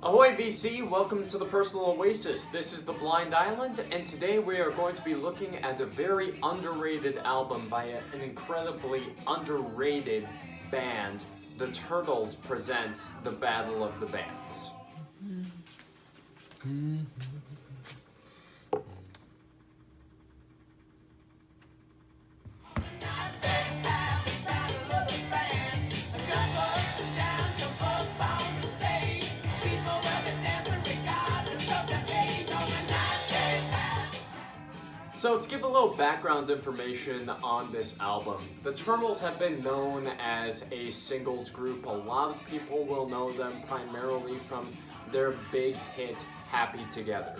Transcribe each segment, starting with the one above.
Ahoy VC, welcome to the Personal Oasis. This is the Blind Island, and today we are going to be looking at a very underrated album by an incredibly underrated band. The Turtles presents The Battle of the Bands. So to give a little background information on this album, the Turtles have been known as a singles group. A lot of people will know them primarily from their big hit, Happy Together.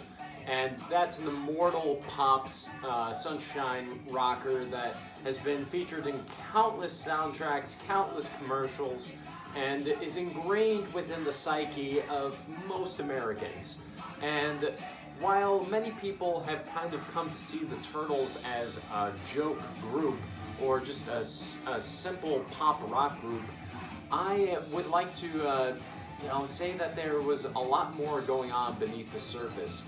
And that's an immortal pop sunshine rocker that has been featured in countless soundtracks, countless commercials, and is ingrained within the psyche of most Americans. And while many people have kind of come to see the Turtles as a joke group or just a simple pop rock group, I would like to say that there was a lot more going on beneath the surface.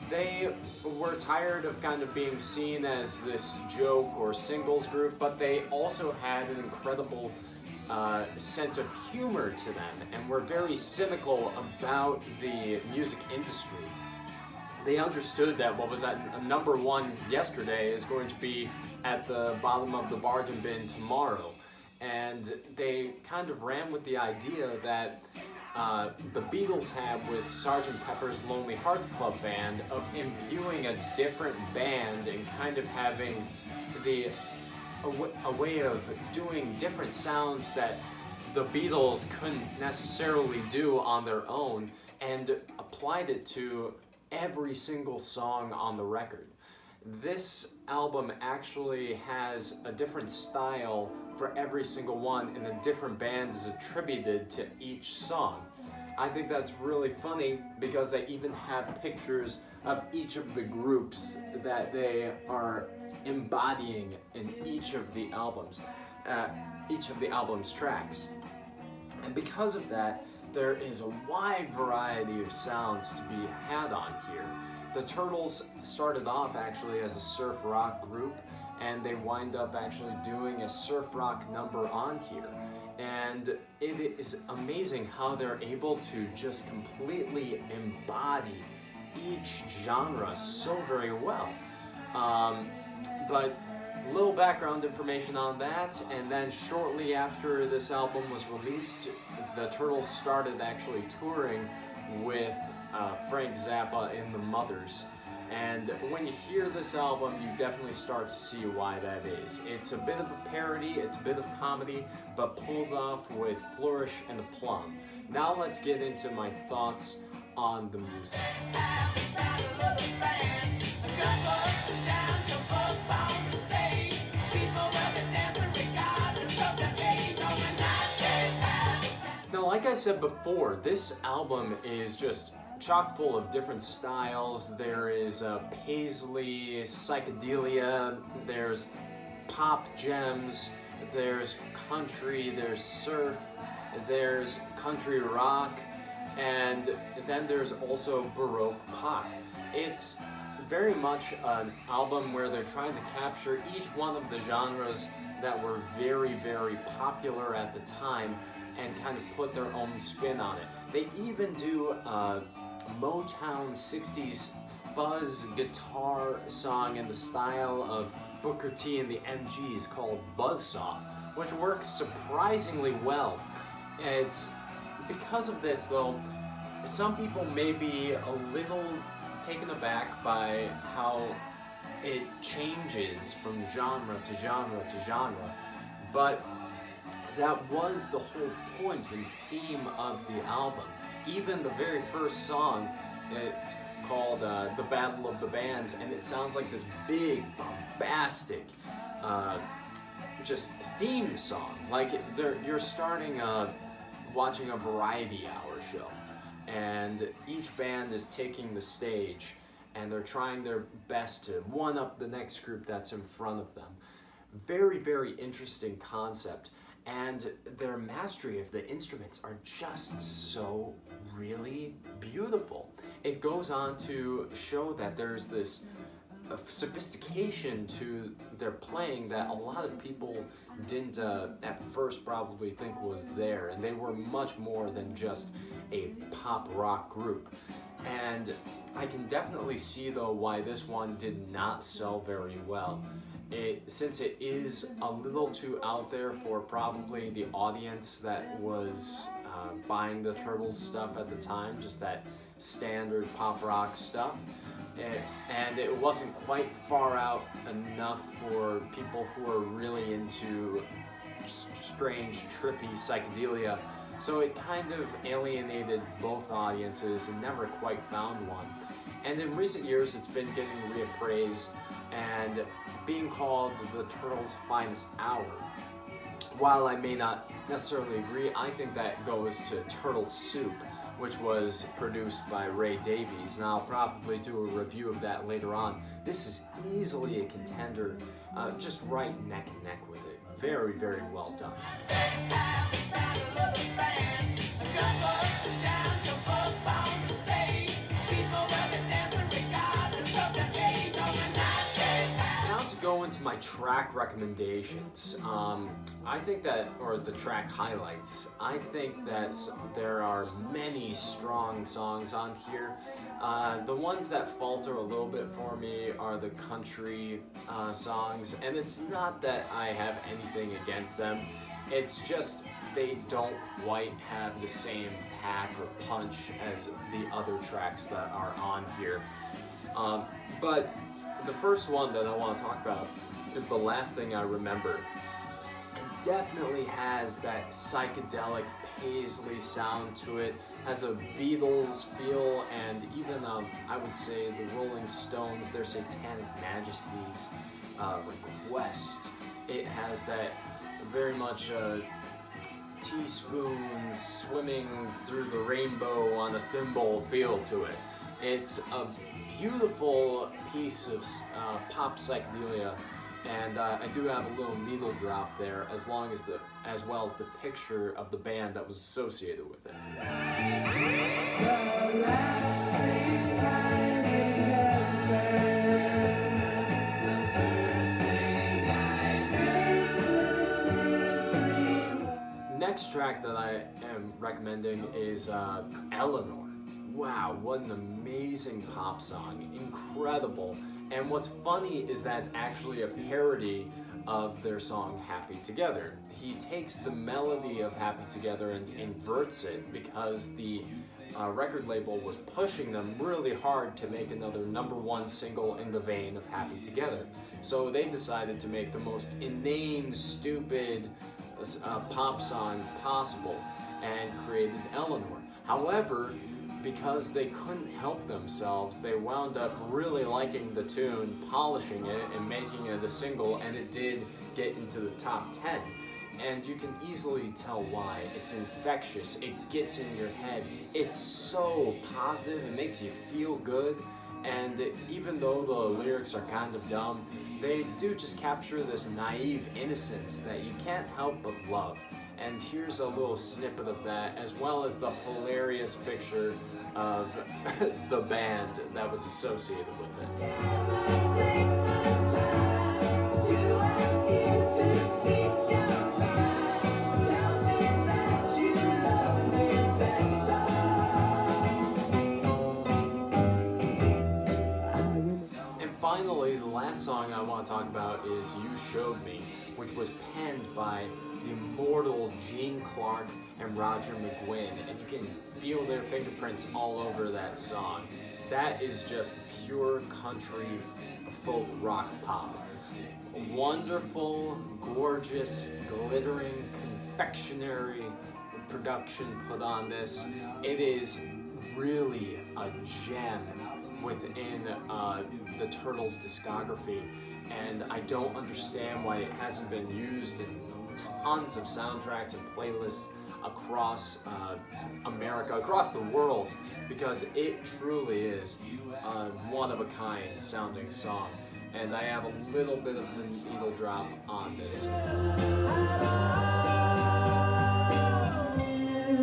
They were tired of kind of being seen as this joke or singles group, but they also had an incredible sense of humor to them and were very cynical about the music industry. They understood that what was at number one yesterday is going to be at the bottom of the bargain bin tomorrow. And they kind of ran with the idea that the Beatles had with Sgt. Pepper's Lonely Hearts Club Band of imbuing a different band and kind of having a way of doing different sounds that the Beatles couldn't necessarily do on their own, and applied it to every single song on the record. This album actually has a different style for every single one, and a different band is attributed to each song. I think that's really funny because they even have pictures of each of the groups that they are embodying in each of the album's tracks. And because of that, there is a wide variety of sounds to be had on here. The Turtles started off actually as a surf rock group, and they wind up actually doing a surf rock number on here. And it is amazing how they're able to just completely embody each genre so very well. But little background information on that, and then shortly after this album was released, the Turtles started actually touring with Frank Zappa and the Mothers. And when you hear this album, you definitely start to see why that is. It's a bit of a parody, it's a bit of comedy, but pulled off with flourish and aplomb. Now let's get into my thoughts on the music. Now, like I said before, this album is just chock full of different styles. There is paisley, psychedelia, there's pop gems, there's country, there's surf, there's country rock, and then there's also Baroque pop. It's very much an album where they're trying to capture each one of the genres that were very, very popular at the time and kind of put their own spin on it. They even do a Motown 60s fuzz guitar song in the style of Booker T and the MGs called Buzzsaw, which works surprisingly well. It's because of this, though, some people may be a little taken aback by how it changes from genre to genre to genre, but that was the whole point and theme of the album. Even the very first song, it's called The Battle of the Bands, and it sounds like this big, bombastic, just theme song. Like you're starting watching a variety hour show, and each band is taking the stage, and they're trying their best to one-up the next group that's in front of them. Very, very interesting concept. And their mastery of the instruments are just so really really beautiful. It goes on to show that there's this sophistication to their playing that a lot of people didn't at first probably think was there, and they were much more than just a pop rock group. And I can definitely see though why this one did not sell very well. Since it is a little too out there for probably the audience that was buying the Turtles stuff at the time, just that standard pop rock stuff, and it wasn't quite far out enough for people who are really into strange, trippy psychedelia. So it kind of alienated both audiences and never quite found one. And in recent years, it's been getting reappraised and being called the Turtles' finest hour. While I may not necessarily agree, I think that goes to Turtle Soup, which was produced by Ray Davies, and I'll probably do a review of that later on. This is easily a contender, just right neck and neck with it. Very, very well done. Now to go into my track recommendations. I think that, or the track highlights, I think that there are many strong songs on here. The ones that falter a little bit for me are the country songs, and it's not that I have anything against them, it's just they don't quite have the same pack or punch as the other tracks that are on here. But the first one that I want to talk about is The Last Thing I Remember. It definitely has that psychedelic Paisley sound to it, has a Beatles feel, and even I would say the Rolling Stones, their Satanic Majesties request. It has that very much teaspoons swimming through the rainbow on a thimble feel to it. It's a beautiful piece of pop psychedelia, and I do have a little needle drop there, as well as the picture of the band that was associated with it. Next track that I am recommending is Eleanor. Wow, what an amazing pop song, incredible. And what's funny is that it's actually a parody of their song Happy Together. He takes the melody of Happy Together and inverts it because the record label was pushing them really hard to make another #1 single in the vein of Happy Together. So they decided to make the most inane, stupid pop song possible and created Eleanor. However, because they couldn't help themselves, they wound up really liking the tune, polishing it, and making it a single, and it did get into the top 10. And you can easily tell why. It's infectious, it gets in your head, it's so positive, it makes you feel good, and even though the lyrics are kind of dumb, they do just capture this naive innocence that you can't help but love. And here's a little snippet of that, as well as the hilarious picture of the band that was associated with it. And finally, the last song I want to talk about is You Showed Me, which was penned by the immortal Gene Clark and Roger McGuinn, and you can feel their fingerprints all over that song. That is just pure country folk rock pop. Wonderful, gorgeous, glittering, confectionery production put on this. It is really a gem within the Turtles discography, and I don't understand why it hasn't been used in tons of soundtracks and playlists across America, across the world, because it truly is a one-of-a-kind sounding song. And I have a little bit of the needle drop on this.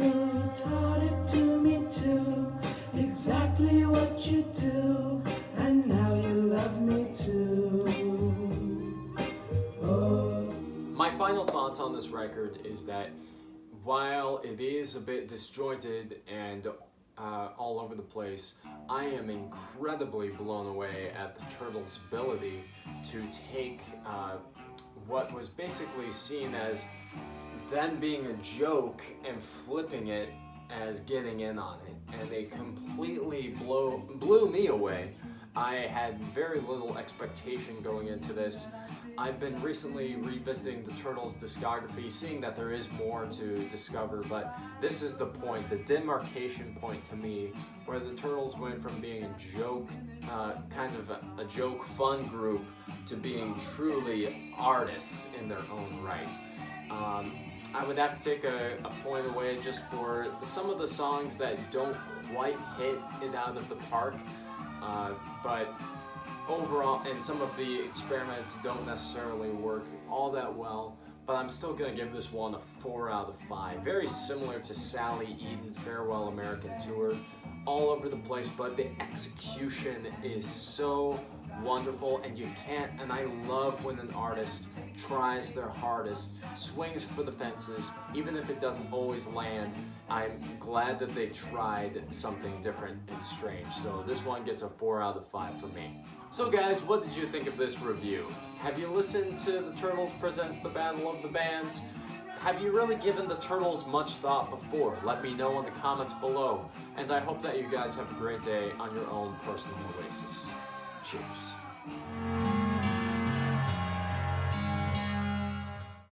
You taught it to me too. this record is that while it is a bit disjointed and all over the place, I am incredibly blown away at the Turtles' ability to take what was basically seen as them being a joke and flipping it as getting in on it, and they completely blew me away. I had very little expectation going into this. I've been recently revisiting the Turtles' discography, seeing that there is more to discover, but this is the point, the demarcation point to me, where the Turtles went from being a joke, kind of a joke fun group, to being truly artists in their own right. I would have to take a point away just for some of the songs that don't quite hit it out of the park, but overall, and some of the experiments don't necessarily work all that well, but I'm still going to give this one a 4 out of 5. Very similar to Sally Eden Farewell American Tour, all over the place, but the execution is so wonderful, and I love when an artist tries their hardest, swings for the fences, even if it doesn't always land. I'm glad that they tried something different and strange, so this one gets a 4 out of 5 for me. So guys, what did you think of this review? Have you listened to The Turtles Presents The Battle of the Bands? Have you really given the Turtles much thought before? Let me know in the comments below, and I hope that you guys have a great day on your own personal oasis. Cheers.